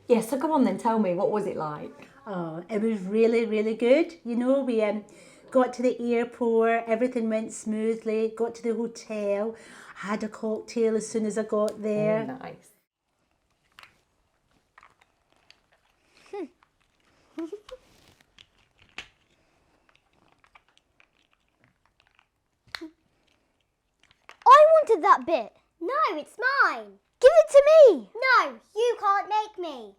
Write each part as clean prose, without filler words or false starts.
Yeah, so come on then, tell me, what was it like? Oh, it was really, really good. You know, we got to the airport, everything went smoothly, got to the hotel, had a cocktail as soon as I got there. Nice. I wanted that bit. No, it's mine. Give it to me. No, you can't make me.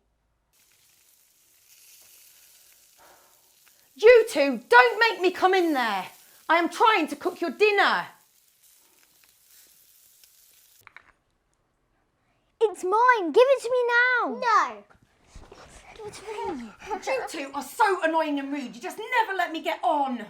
You two, don't make me come in there. I am trying to cook your dinner. It's mine. Give it to me now. No. Give it to me. You two are so annoying and rude. You just never let me get on.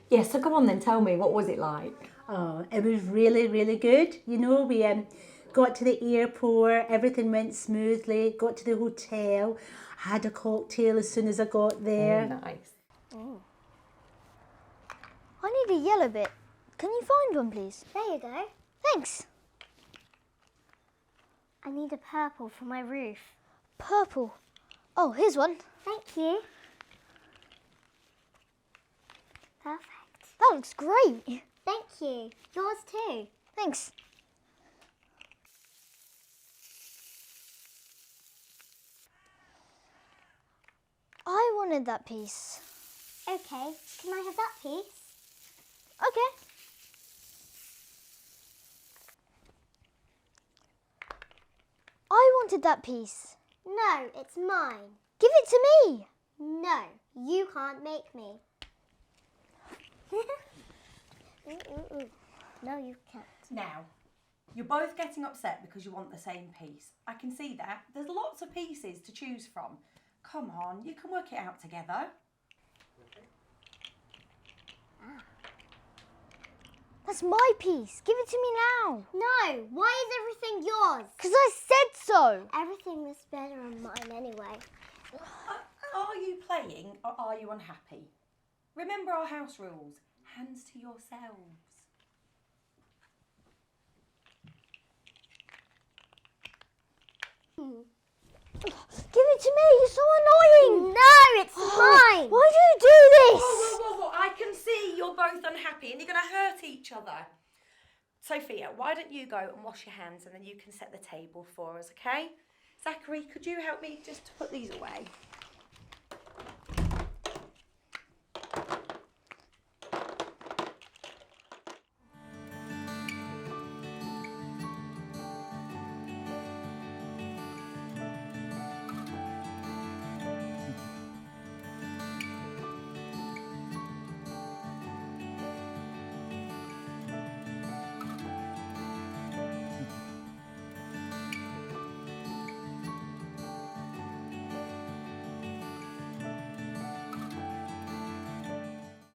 Yeah, so come on then, tell me, what was it like? Oh, it was really, really good. You know, we got to the airport, everything went smoothly, got to the hotel, had a cocktail as soon as I got there. Nice. I need a yellow bit. Can you find one, please? There you go. Thanks. I need a purple for my roof. Purple. Oh, here's one. Thank you. Perfect. That looks great. Thank you. Yours too. Thanks. I wanted that piece. Okay, can I have that piece? Okay. I wanted that piece. No, it's mine. Give it to me. No, you can't make me. No, you can't. Now, you're both getting upset because you want the same piece. I can see that. There's lots of pieces to choose from. Come on, you can work it out together. That's my piece. Give it to me now. No, why is everything yours? Because I said so. Everything was better on mine anyway. Are you playing or are you unhappy? Remember our house rules. Hands to yourselves. Give it to me. You're so annoying. No, it's mine. Why do you do this? Whoa. I can see you're both unhappy and you're going to hurt each other. Sophia, why don't you go and wash your hands and then you can set the table for us, okay? Zachary, could you help me just to put these away?